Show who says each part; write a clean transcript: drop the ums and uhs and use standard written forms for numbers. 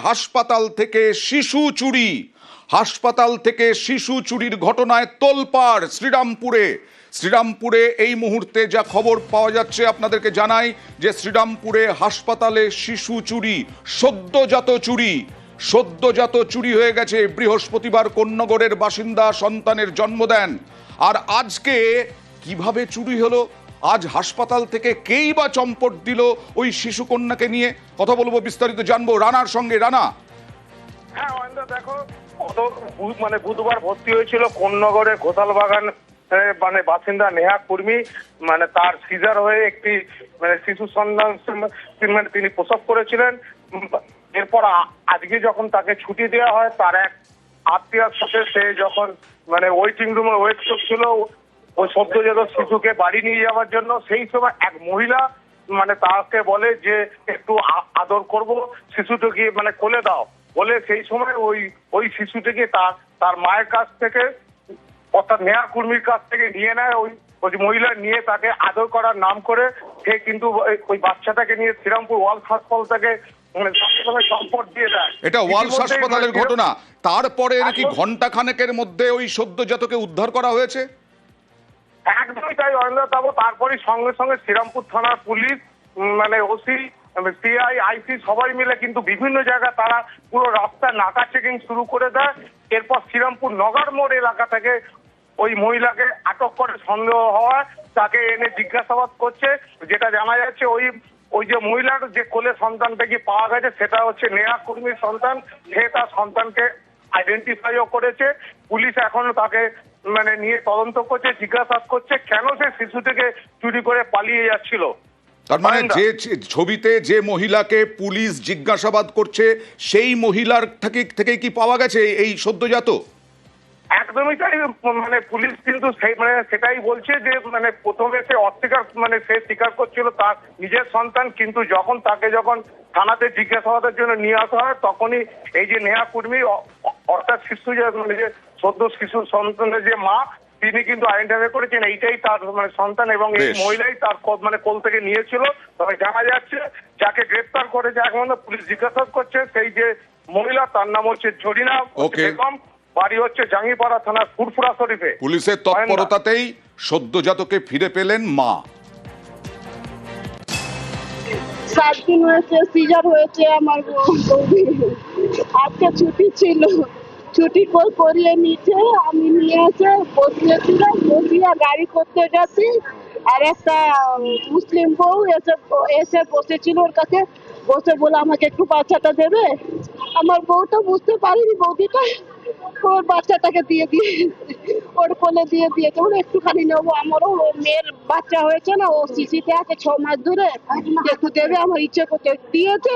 Speaker 1: হাসপাতাল থেকে শিশু চুরি, হাসপাতাল থেকে শিশু চুরির ঘটনায় তোলপাড় শ্রীরামপুরে এই মুহূর্তে যা খবর পাওয়া যাচ্ছে আপনাদেরকে জানাই যে শ্রীরামপুরে হাসপাতালে শিশু চুরি, সদ্যজাত চুরি হয়ে গেছে। বৃহস্পতিবার কোন্নগরের বাসিন্দা সন্তানের জন্ম দেন। আর আজকে কিভাবে চুরি হলো, আজ হাসপাতাল থেকে কেই বা চম্পট দিল ওই শিশু কন্যাকে নিয়ে কথা বলবো, বিস্তারিত জানবো রানার সঙ্গে। রানা,
Speaker 2: হ্যাঁ দেখো, বুধবার ভর্তি হয়েছিল কোন্নগরের ঘোষালবাগান বাসিন্দা নেহা কুর্মী। তার সিজার হয়ে একটি শিশু সন্তান তিনি প্রসব করেছিলেন। এরপর আজকে যখন তাকে ছুটি দেওয়া হয়, তার এক আত্মীয়ার সাথে সে যখন ওয়েটিং রুমে ওয়েট করছিল ওই সদ্যজাত শিশুকে বাড়ি নিয়ে যাওয়ার জন্য, সেই সময় এক মহিলা তাকে বলে যে একটু আদর করব, শিশুটিকে কোলে দাও বলে সেই সময় ওই শিশুটিকে তার মায়ের কাছ থেকে অর্থাৎ নেহা কুর্মীর কাছ থেকে নিয়ে নেয়। ওই মহিলা নিয়ে তাকে আদর করার নাম করে সে কিন্তু ওই বাচ্চাটাকে নিয়ে শ্রীরামপুর ওয়ালস হাসপাতাল থেকে সম্পদ দিয়ে দেয়।
Speaker 1: এটা ওয়ালস হাসপাতালের ঘটনা। তারপরে নাকি ঘন্টা খানেকের মধ্যে ওই সদ্যজাতকে উদ্ধার করা হয়েছে।
Speaker 2: একদমই তাই অরিন্দর বাবু। তারপরে সঙ্গে সঙ্গে শ্রীরামপুর থানার পুলিশ ওসি সিআই আইসি সবাই মিলে কিন্তু বিভিন্ন জায়গায় তারা পুরো রাস্তা নাকা চেকিং শুরু করে দেয়। এরপর শ্রীরামপুর নগর মোড় এলাকা থেকে ওই মহিলাকে আটক করে সন্দেহ হওয়ায় তাকে এনে জিজ্ঞাসাবাদ করছে। যেটা জানা যাচ্ছে ওই যে মহিলার যে কোলে সন্তানটাকে পাওয়া গেছে সেটা হচ্ছে নেহা কুর্মীর সন্তান। সে তার সন্তানকে আইডেন্টিফাইও করেছে। পুলিশ এখনো তাকে নিয়ে তদন্ত করছে, জিজ্ঞাসাবাদ করছে কেন সে শিশুটিকে চুরি করে পালিয়ে যাচ্ছিল।
Speaker 1: তার মানে যে ছবিতে যে মহিলাকে পুলিশ জিজ্ঞাসাবাদ করছে সেই মহিলার থেকে কি পাওয়া গেছে এই সদ্যজাত?
Speaker 2: একদমই তাই। পুলিশ কিন্তু সেটাই বলছে যে প্রথমে সে অস্বীকার সে স্বীকার করছিল তার নিজের সন্তান, কিন্তু যখন থানাতে জিজ্ঞাসাবাদের জন্য নিয়ে আসা হয় তখনই এই যে নেহা কুর্মী অর্থাৎ শিশু যে সদ্য শিশু সন্তানের যে মা, তিনি কিন্তু আইডেন্টিফাই করেছেন এইটাই তার সন্তান এবং এই মহিলাই তার কোল থেকে নিয়েছিল। তবে জানা যাচ্ছে যাকে গ্রেপ্তার করেছে এখন পুলিশ জিজ্ঞাসাবাদ করছে সেই যে মহিলা, তার নাম হচ্ছে জরিনা বেগম, বাড়ি হচ্ছে জাঙ্গিপাড়া থানার ফুরফুরা শরীফে।
Speaker 1: পুলিশের তৎপরতাতেই সদ্যজাতকে ফিরে পেলেন মা।
Speaker 3: 7 দিন হয়েছে সিজার হয়েছে আমার বৌদি। আজকে ছুটি ছিল, ছুটি করিয়ে নিচে আমি নিয়ে এসে বসিয়েছিলাম, বসিয়ে গাড়ি করতে গেছি। আর একটা মুসলিম বউ এসে বসেছিল ওর কাছে, বসে বলে আমাকে একটু বাচ্চাটা দেবে। আমার বউ তো বুঝতে পারিনি, বৌদিটা ওর বাচ্চাটাকে দিয়ে ওর কোলে দিয়ে দিয়েছে। ওর একটুখানি নেবো, আমারও মেয়ের বাচ্চা হয়েছে না, ও শিশিতে আছে 6 মাস ধরে, একটু দেবে আমার ইচ্ছে করতে দিয়েছে।